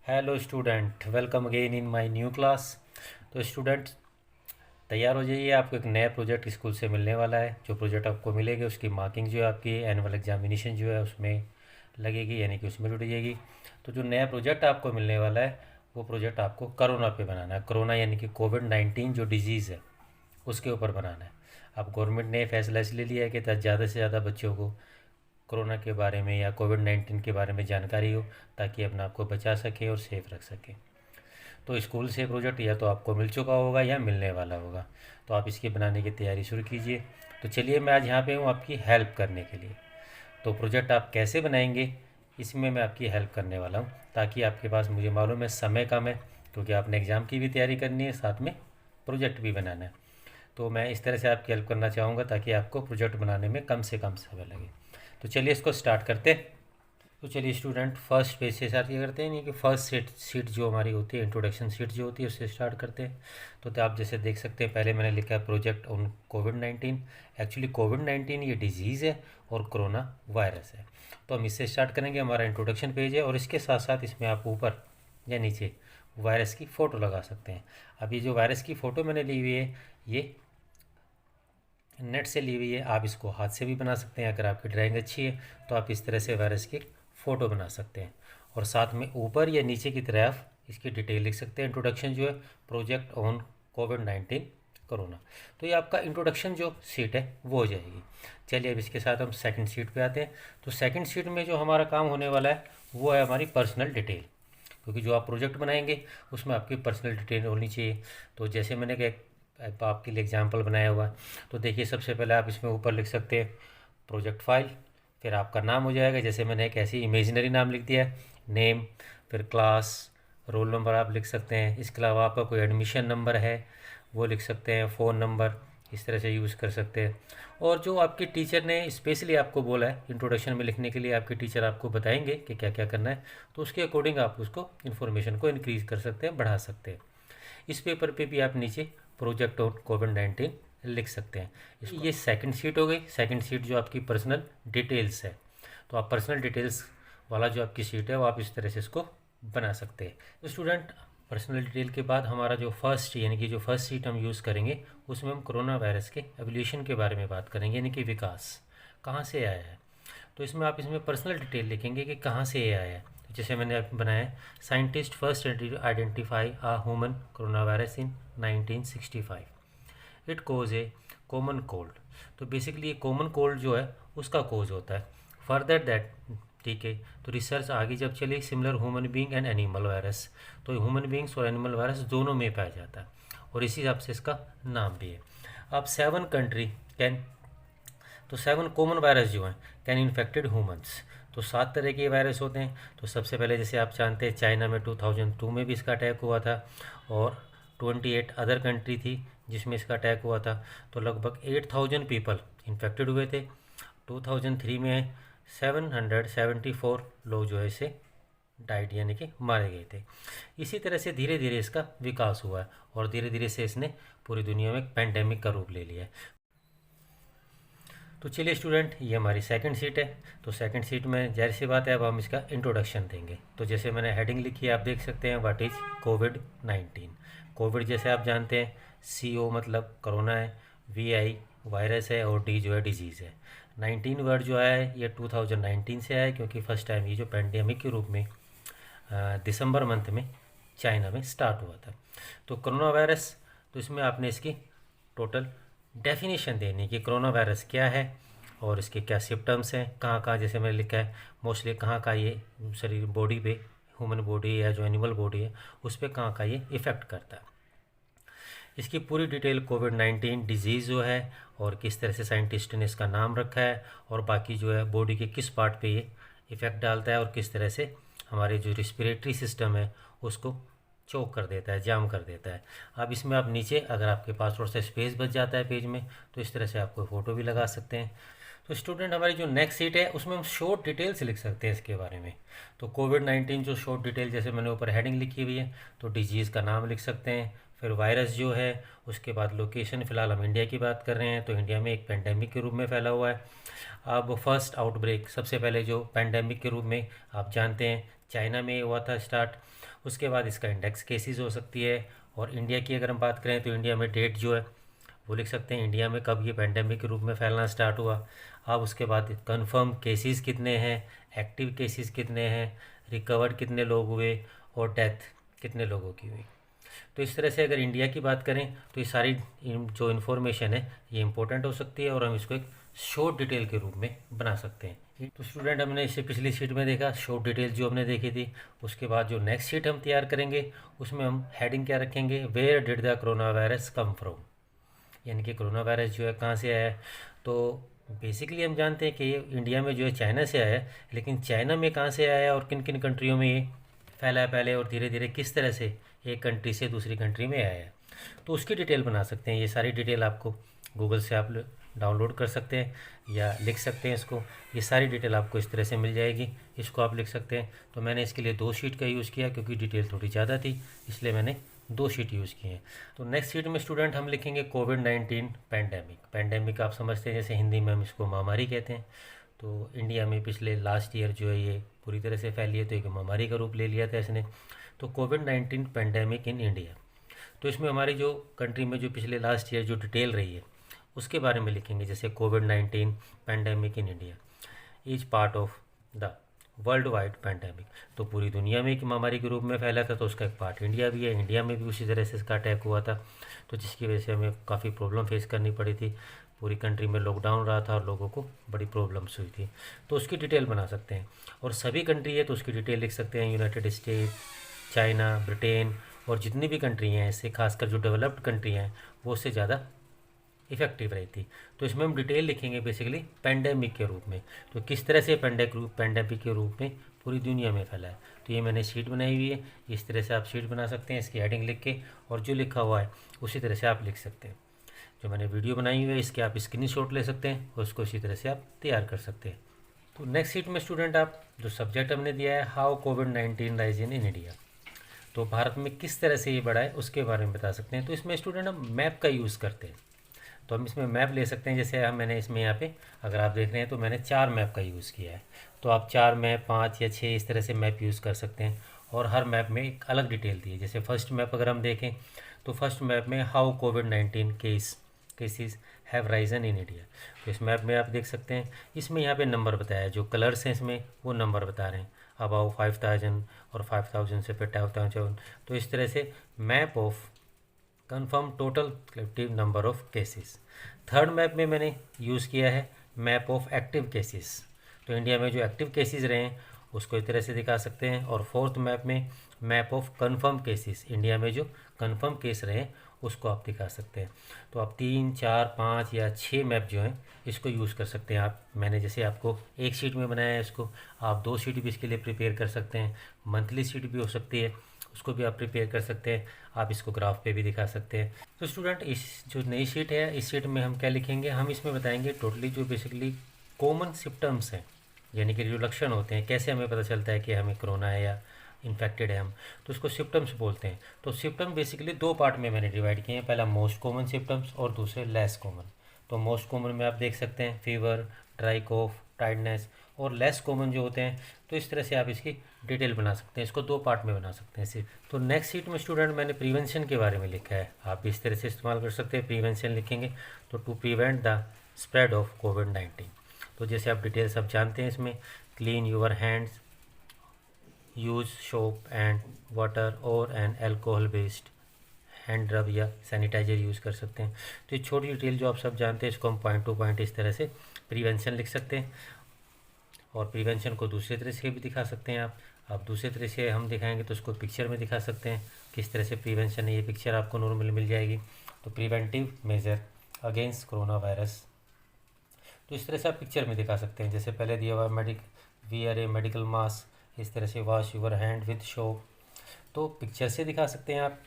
Hello student, welcome again in my new class. तो student तैयार हो जाइए, आपको एक नया प्रोजेक्ट स्कूल से मिलने वाला है। जो प्रोजेक्ट आपको मिलेगा उसकी मार्किंग जो है आपकी एनुअल एग्जामिनेशन जो है उसमें लगेगी, यानी कि उसमें जुड़ जाएगी। तो जो नया प्रोजेक्ट आपको मिलने वाला है वो प्रोजेक्ट आपको कोरोना पे बनाना है। कोरोना यानी कि कोविड-19 जो डिजीज़ है उसके ऊपर बनाना है। अब गवर्नमेंट ने फैसला इसलिए लिया है कि ज़्यादा से ज़्यादा बच्चों को कोरोना के बारे में या कोविड-19 के बारे में जानकारी हो, ताकि अपने आप को बचा सकें और सेफ रख सकें। तो स्कूल से प्रोजेक्ट या तो आपको मिल चुका होगा या मिलने वाला होगा, तो आप इसकी बनाने की तैयारी शुरू कीजिए। तो चलिए, मैं आज यहाँ पे हूँ आपकी हेल्प करने के लिए। तो प्रोजेक्ट आप कैसे बनाएंगे इसमें मैं आपकी हेल्प करने वाला हूँ, ताकि आपके पास, मुझे मालूम है समय कम है क्योंकि आपने एग्ज़ाम की भी तैयारी करनी है, साथ में प्रोजेक्ट भी बनाना है। तो मैं इस तरह से आपकी हेल्प करना चाहूँगा ताकि आपको प्रोजेक्ट बनाने में कम से कम समय लगे। तो चलिए इसको स्टार्ट करते हैं। तो चलिए स्टूडेंट, फर्स्ट पेज से स्टार्ट करते हैं, नहीं कि फर्स्ट सीट जो हमारी होती है, इंट्रोडक्शन सीट जो होती है उससे स्टार्ट करते हैं। तो आप जैसे देख सकते हैं, पहले मैंने लिखा है प्रोजेक्ट ऑन कोविड-19। एक्चुअली कोविड-19 ये डिजीज़ है और कोरोना वायरस है। तो हम इससे स्टार्ट करेंगे, हमारा इंट्रोडक्शन पेज है, और इसके साथ साथ इसमें आप ऊपर या नीचे वायरस की फ़ोटो लगा सकते हैं। अब ये जो वायरस की फ़ोटो मैंने ली हुई है ये नेट से ली हुई है। आप इसको हाथ से भी बना सकते हैं, अगर आपकी ड्राइंग अच्छी है तो आप इस तरह से वायरस की फ़ोटो बना सकते हैं। और साथ में ऊपर या नीचे की तरफ इसकी डिटेल लिख सकते हैं। इंट्रोडक्शन जो है, प्रोजेक्ट ऑन कोविड-19 कोरोना। तो ये आपका इंट्रोडक्शन जो सीट है वो हो जाएगी। चलिए अब इसके साथ हम सेकंड सीट पे आते हैं। तो सेकंड सीट में जो हमारा काम होने वाला है वो है हमारी पर्सनल डिटेल, क्योंकि जो आप प्रोजेक्ट बनाएंगे उसमें आपकी पर्सनल डिटेल होनी चाहिए। तो जैसे मैंने आपके लिए एग्जांपल बनाया हुआ है, तो देखिए सबसे पहले आप इसमें ऊपर लिख सकते हैं प्रोजेक्ट फाइल, फिर आपका नाम हो जाएगा। जैसे मैंने एक ऐसी इमेजिनरी नाम लिख दिया है, नेम, फिर क्लास, रोल नंबर आप लिख सकते हैं। इसके अलावा आपका कोई एडमिशन नंबर है वो लिख सकते हैं, फ़ोन नंबर इस तरह से यूज़ कर सकते हैं। और जो आपके टीचर ने स्पेशली आपको बोला है इंट्रोडक्शन में लिखने के लिए, आपके टीचर आपको बताएंगे कि क्या क्या करना है, तो उसके अकॉर्डिंग आप उसको इन्फॉर्मेशन को इंक्रीज़ कर सकते हैं, बढ़ा सकते हैं। इस पेपर पे भी आप नीचे प्रोजेक्ट ऑन कोविड-19 लिख सकते हैं। ये सेकंड शीट हो गई। सेकंड शीट जो आपकी पर्सनल डिटेल्स है, तो आप पर्सनल डिटेल्स वाला जो आपकी शीट है वो आप इस तरह से इसको बना सकते हैं। तो स्टूडेंट, पर्सनल डिटेल के बाद हमारा जो फर्स्ट, यानी कि जो फर्स्ट शीट हम यूज़ करेंगे उसमें हम कोरोना वायरस के एवोल्यूशन के बारे में बात करेंगे, यानी कि विकास कहाँ से आया है। तो इसमें आप इसमें पर्सनल डिटेल लिखेंगे कि कहाँ से ये आया है। तो जैसे मैंने बनाया है, scientist first identify a human corona virus in 1965। It cause a common cold. तो बेसिकली ये कॉमन कोल्ड जो है उसका कोज होता है। फर्दर दैट, ठीक है, तो रिसर्च आगे जब चली, similar human being and animal virus, तो ह्यूमन बींग्स और एनिमल वायरस दोनों में पाया जाता है और इसी हिसाब से इसका नाम भी है। अब 7 कंट्री कैन, तो 7 कॉमन वायरस जो हैं कैन इन्फेक्टेड ह्यूमंस। तो 7 तरह के वायरस होते हैं। तो सबसे पहले जैसे आप जानते हैं, चाइना में 2002 में भी इसका अटैक हुआ था, और 28 अदर कंट्री थी जिसमें इसका अटैक हुआ था। तो लगभग 8000 पीपल इन्फेक्टेड हुए थे। 2003 में 774 लोग जो है इसे डाइड, यानी कि मारे गए थे। इसी तरह से धीरे धीरे इसका विकास हुआ है और धीरे धीरे से इसने पूरी दुनिया में पैंडेमिक का रूप ले लिया है। तो चलिए स्टूडेंट, ये हमारी सेकंड सीट है। तो सेकंड सीट में जाहिर सी बात है अब हम इसका इंट्रोडक्शन देंगे। तो जैसे मैंने हेडिंग लिखी है, आप देख सकते हैं, व्हाट इज़ कोविड-19। कोविड जैसे आप जानते हैं, CO मतलब कोरोना है, VI वायरस है, और D जो है डिजीज़ है। 19 वर्ड जो आया है ये 2019 से आया है, क्योंकि फर्स्ट टाइम ये जो पैंडेमिक के रूप में दिसंबर मंथ में चाइना में स्टार्ट हुआ था। तो कोरोना वायरस, तो इसमें आपने इसकी टोटल डेफिनेशन देनी कि कोरोना वायरस क्या है और इसके क्या सिम्टम्स हैं, कहाँ कहाँ, जैसे मैंने लिखा है मोस्टली कहाँ का ये शरीर, बॉडी पे, ह्यूमन बॉडी या जो एनिमल बॉडी है उस पर कहाँ का ये इफ़ेक्ट करता है। इसकी पूरी डिटेल, कोविड-19 डिजीज़ जो है और किस तरह से साइंटिस्ट ने इसका नाम रखा है, और बाकी जो है बॉडी के किस पार्ट पे ये इफ़ेक्ट डालता है और किस तरह से हमारे जो रिस्पिरेटरी सिस्टम है उसको चोक कर देता है, जाम कर देता है। अब इसमें आप नीचे, अगर आपके पास थोड़ा सा स्पेस बच जाता है पेज में, तो इस तरह से आप कोई फ़ोटो भी लगा सकते हैं। तो स्टूडेंट, हमारी जो नेक्स्ट सीट है उसमें हम शॉर्ट डिटेल्स लिख सकते हैं इसके बारे में। तो कोविड-19 जो शॉर्ट डिटेल, जैसे मैंने ऊपर हेडिंग लिखी हुई है, तो डिजीज़ का नाम लिख सकते हैं, फिर वायरस जो है, उसके बाद लोकेशन, फ़िलहाल हम इंडिया की बात कर रहे हैं तो इंडिया में एक पेंडेमिक के रूप में फैला हुआ है। अब फर्स्ट आउटब्रेक, सबसे पहले जो पेंडेमिक के रूप में आप जानते हैं चाइना में हुआ था स्टार्ट, उसके बाद इसका इंडेक्स केसेस हो सकती है। और इंडिया की अगर हम बात करें तो इंडिया में डेट जो है वो लिख सकते हैं, इंडिया में कब ये पेंडेमिक के रूप में फैलना स्टार्ट हुआ। अब उसके बाद कंफर्म केसेस कितने हैं, एक्टिव केसेस कितने हैं, रिकवर्ड कितने लोग हुए और डेथ कितने लोगों की हुई। तो इस तरह से अगर इंडिया की बात करें तो ये सारी जो इन्फॉर्मेशन है ये इंपॉर्टेंट हो सकती है और हम इसको एक शॉर्ट डिटेल के रूप में बना सकते हैं। तो स्टूडेंट, हमने इससे पिछली शीट में देखा शॉर्ट डिटेल जो हमने देखी थी। उसके बाद जो नेक्स्ट शीट हम तैयार करेंगे उसमें हम हेडिंग क्या रखेंगे, where did the corona virus come from, यानी कि कोरोना वायरस जो है कहाँ से आया है। तो बेसिकली हम जानते हैं कि ये इंडिया में जो है चाइना से आया है, लेकिन चाइना में कहाँ से आया है और किन किन कंट्रियों में ये फैला है पहले और धीरे धीरे किस तरह से एक कंट्री से दूसरी कंट्री में आया है, तो उसकी डिटेल बना सकते हैं। ये सारी डिटेल आपको गूगल से आप डाउनलोड कर सकते हैं या लिख सकते हैं इसको। ये सारी डिटेल आपको इस तरह से मिल जाएगी, इसको आप लिख सकते हैं। तो मैंने इसके लिए 2 शीट का यूज़ किया क्योंकि डिटेल थोड़ी ज़्यादा थी, इसलिए मैंने 2 शीट यूज़ किए हैं। तो नेक्स्ट शीट में स्टूडेंट हम लिखेंगे कोविड-19 पैंडेमिक। पैंडेमिक आप समझते हैं, जैसे हिंदी में हम इसको महामारी कहते हैं। तो इंडिया में पिछले लास्ट ईयर जो है ये पूरी तरह से फैली है, तो एक महामारी का रूप ले लिया था इसने। तो कोविड-19 पैंडेमिक इन इंडिया, तो इसमें हमारी जो कंट्री में जो पिछले लास्ट ईयर जो डिटेल रही है उसके बारे में लिखेंगे। जैसे कोविड-19 pandemic in India is part of the world wide pandemic, तो पूरी दुनिया में एक महामारी के रूप में फैला था, तो उसका एक पार्ट इंडिया भी है। इंडिया में भी उसी तरह से इसका अटैक हुआ था, तो जिसकी वजह से हमें काफ़ी प्रॉब्लम फेस करनी पड़ी थी। पूरी कंट्री में लॉकडाउन रहा था और लोगों को बड़ी प्रॉब्लम्स हुई थी, तो उसकी डिटेल बना सकते हैं। और सभी कंट्री है तो उसकी डिटेल लिख सकते हैं, यूनाइटेड स्टेट, चाइना, ब्रिटेन और जितनी भी कंट्री हैं, इससे खासकर जो डेवलप्ड कंट्री हैं वो उससे ज़्यादा इफ़ेक्टिव रहती। तो इसमें हम डिटेल लिखेंगे बेसिकली पैंडेमिक के रूप में, तो किस तरह से पैंडेमिक के रूप में पूरी दुनिया में फैला है। तो ये मैंने शीट बनाई हुई है, इस तरह से आप शीट बना सकते हैं इसकी हेडिंग लिख के, और जो लिखा हुआ है उसी तरह से आप लिख सकते हैं। जो मैंने वीडियो बनाई हुई है इसके आप स्क्रीनशॉट ले सकते हैं और उसको इसी तरह से आप तैयार कर सकते हैं। तो नेक्स्ट शीट में स्टूडेंट आप जो सब्जेक्ट हमने दिया है how covid rise in India, तो भारत में किस तरह से ये बढ़ा है उसके बारे में बता सकते हैं। तो इसमें स्टूडेंट हम मैप का यूज़ करते हैं, तो हम इसमें मैप ले सकते हैं। जैसे हम मैंने इसमें यहाँ पे अगर आप देख रहे हैं तो मैंने 4 मैप का यूज़ किया है, तो आप 4 मैप, 5 या 6 इस तरह से मैप यूज़ कर सकते हैं, और हर मैप में एक अलग डिटेल दी है। जैसे फर्स्ट मैप अगर हम देखें तो फर्स्ट मैप में how covid cases have risen in India, तो इस मैप में आप देख सकते हैं इसमें यहाँ पे नंबर बताया है, जो कलर्स हैं इसमें वो नंबर बता रहे हैं, अबाउ 5000 और 5000 से फिर 10,000। तो इस तरह से map of confirm total collective number of cases. Third map में मैंने यूज़ किया है मैप ऑफ एक्टिव केसेस, तो इंडिया में जो एक्टिव केसेस रहे हैं उसको इस तरह से दिखा सकते हैं। और फोर्थ मैप में map of confirm cases, India में जो कन्फर्म केस रहे हैं उसको आप दिखा सकते हैं। तो आप 3, 4, 5 या 6 मैप जो हैं इसको यूज़ कर सकते हैं आप। मैंने जैसे आपको एक शीट में बनाया है, इसको आप 2 शीट भी इसके लिए प्रिपेयर कर सकते हैं। मंथली शीट भी हो सकती है, उसको भी आप प्रिपेयर कर सकते हैं। आप इसको ग्राफ पे भी दिखा सकते हैं। तो स्टूडेंट, इस जो नई शीट है इस शीट में हम क्या लिखेंगे, हम इसमें बताएंगे टोटली जो बेसिकली कॉमन सिम्टम्स हैं, यानी कि जो लक्षण होते हैं, कैसे हमें पता चलता है कि हमें कोरोना है या इन्फेक्टेड है हम, तो उसको सिम्टम्स बोलते हैं। तो सिम्टम बेसिकली 2 पार्ट में मैंने डिवाइड किए हैं, पहला मोस्ट कॉमन सिम्टम्स और दूसरे लेस कॉमन। तो मोस्ट कॉमन में आप देख सकते हैं फीवर, ड्राई कॉफ, टायर्डनेस, और लेस कॉमन जो होते हैं तो इस तरह से आप इसकी डिटेल बना सकते हैं, इसको 2 पार्ट में बना सकते हैं सिर्फ। तो नेक्स्ट शीट में स्टूडेंट मैंने प्रिवेंशन के बारे में लिखा है, आप भी इस तरह से इस्तेमाल कर सकते हैं। प्रिवेंशन लिखेंगे तो to prevent the spread of कोविड-19, तो जैसे आप डिटेल्स आप जानते हैं इसमें, clean your hands, use soap and water और an alcohol based hand rub या सैनिटाइजर यूज़ कर सकते हैं। तो ये छोटी डिटेल जो आप सब जानते हैं इसको हम पॉइंट टू पॉइंट इस तरह से प्रिवेंशन लिख सकते हैं। और प्रिवेंशन को दूसरे तरह से भी दिखा सकते हैं आप। अब दूसरे तरह से हम दिखाएंगे तो उसको पिक्चर में दिखा सकते हैं किस तरह से प्रिवेंशन है। ये पिक्चर आपको नॉर्मली मिल जाएगी। तो preventive measure against corona virus, तो इस तरह से आप पिक्चर में दिखा सकते हैं। जैसे पहले दिया हुआ वियर ए मेडिकल मास्क, इस तरह से wash your hand with soap, तो पिक्चर से दिखा सकते हैं आप।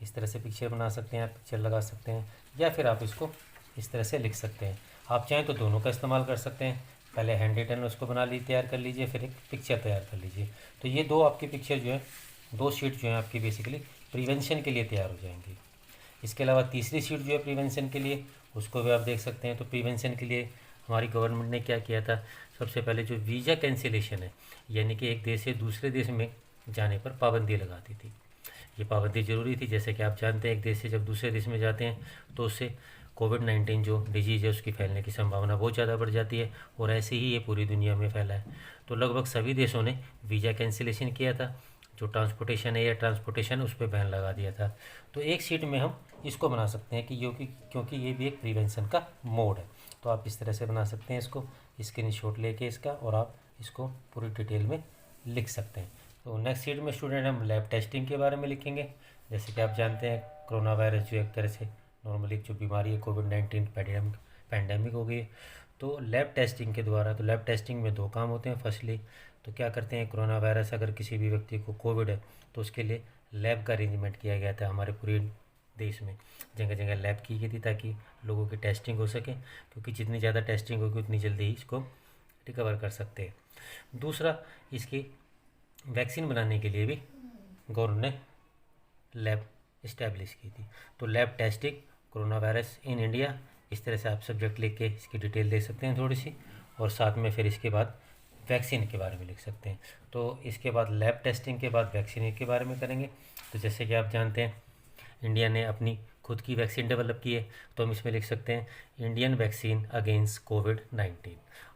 इस तरह से पिक्चर बना सकते हैं आप, पिक्चर लगा सकते हैं, या फिर आप इसको इस तरह से लिख सकते हैं। आप चाहें तो दोनों का इस्तेमाल कर सकते हैं, पहले हैंड रिटन उसको तैयार कर लीजिए, फिर एक पिक्चर तैयार कर लीजिए। तो ये 2 आपकी पिक्चर जो है, 2 शीट जो है आपकी बेसिकली प्रिवेंशन के लिए तैयार हो जाएंगी। इसके अलावा तीसरी शीट जो है प्रिवेंशन के लिए, उसको भी आप देख सकते हैं। तो प्रिवेंशन के लिए हमारी गवर्नमेंट ने क्या किया था, सबसे पहले जो वीज़ा कैंसिलेशन है, यानी कि एक देश से दूसरे देश में जाने पर पाबंदी लगा दी थी। ये पाबंदी ज़रूरी थी, जैसे कि आप जानते हैं एक देश से जब दूसरे देश में जाते हैं तो उससे कोविड-19 जो डिजीज़ है उसकी फैलने की संभावना बहुत ज़्यादा बढ़ जाती है, और ऐसे ही ये पूरी दुनिया में फैला है। तो लगभग सभी देशों ने वीज़ा कैंसिलेशन किया था, जो ट्रांसपोर्टेशन है या ट्रांसपोर्टेशन उस पर बैन लगा दिया था। तो एक सीट में हम इसको बना सकते हैं कि क्योंकि ये भी एक प्रिवेंशन का मोड है। तो आप इस तरह से बना सकते हैं इसको, स्क्रीनशॉट लेके इसका, और आप इसको पूरी डिटेल में लिख सकते हैं। तो नेक्स्ट सीट में स्टूडेंट हम लैब टेस्टिंग के बारे में लिखेंगे। जैसे कि आप जानते हैं कोरोना वायरस जो एक तरह से नॉर्मली जो बीमारी है कोविड-19 पैंडेमिक हो गई है। तो लैब टेस्टिंग के द्वारा, तो लैब टेस्टिंग में दो काम होते हैं। फर्स्टली तो क्या करते हैं, कोरोना वायरस अगर किसी भी व्यक्ति को कोविड है तो उसके लिए लैब का अरेंजमेंट किया गया था। हमारे पूरे देश में जगह जगह लैब की गई थी ताकि लोगों की टेस्टिंग हो सके, क्योंकि जितनी ज़्यादा टेस्टिंग होगी उतनी जल्दी ही इसको रिकवर कर सकते हैं। दूसरा, इसकी वैक्सीन बनाने के लिए भी गवर्नमेंट ने लैब इस्टेब्लिश की थी। तो lab testing corona virus in India, इस तरह से आप सब्जेक्ट लिख के इसकी डिटेल दे सकते हैं थोड़ी सी, और साथ में फिर इसके बाद वैक्सीन के बारे में लिख सकते हैं। तो इसके बाद लैब टेस्टिंग के बाद वैक्सीन के बारे में करेंगे। तो जैसे कि आप जानते हैं इंडिया ने अपनी खुद की वैक्सीन डेवलप की है, तो हम इसमें लिख सकते हैं इंडियन वैक्सीन अगेंस्ट कोविड-19,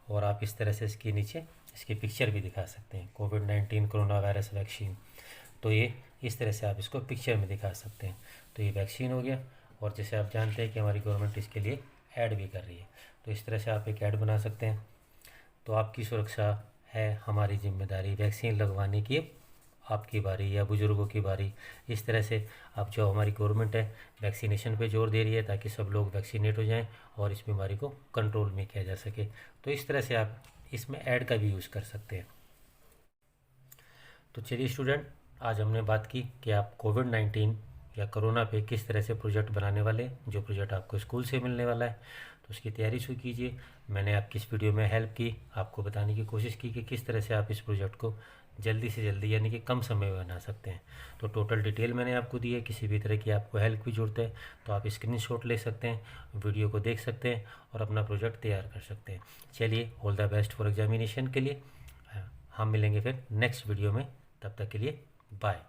और आप इस तरह से इसके नीचे इसकी पिक्चर भी दिखा सकते हैं, कोविड-19 कोरोना वायरस वैक्सीन। तो ये इस तरह से आप इसको पिक्चर में दिखा सकते हैं। तो ये वैक्सीन हो गया, और जैसे आप जानते हैं कि हमारी गवर्नमेंट इसके लिए ऐड भी कर रही है, तो इस तरह से आप एक ऐड बना सकते हैं। तो आपकी सुरक्षा है हमारी जिम्मेदारी, वैक्सीन लगवाने की आपकी बारी या बुज़ुर्गों की बारी। इस तरह से अब जो हमारी गवर्नमेंट है वैक्सीनेशन पे जोर दे रही है ताकि सब लोग वैक्सीनेट हो जाएं और इस बीमारी को कंट्रोल में किया जा सके। तो इस तरह से आप इसमें ऐड का भी यूज़ कर सकते हैं। तो चलिए स्टूडेंट, आज हमने बात की कि आप कोविड-19 या कोरोना पे किस तरह से प्रोजेक्ट बनाने वाले, जो प्रोजेक्ट आपको स्कूल से मिलने वाला है, तो उसकी तैयारी शुरू कीजिए। मैंने आपकी इस वीडियो में हेल्प की, आपको बताने की कोशिश की कि किस तरह से आप इस प्रोजेक्ट को जल्दी से जल्दी यानी कि कम समय में बना सकते हैं। तो टोटल डिटेल मैंने आपको दी है। किसी भी तरह की आपको हेल्प की ज़रूरत है तो आप स्क्रीनशॉट ले सकते हैं, वीडियो को देख सकते हैं और अपना प्रोजेक्ट तैयार कर सकते हैं। चलिए, all the best for examination के लिए। हम मिलेंगे फिर नेक्स्ट वीडियो में, तब तक के लिए बाय।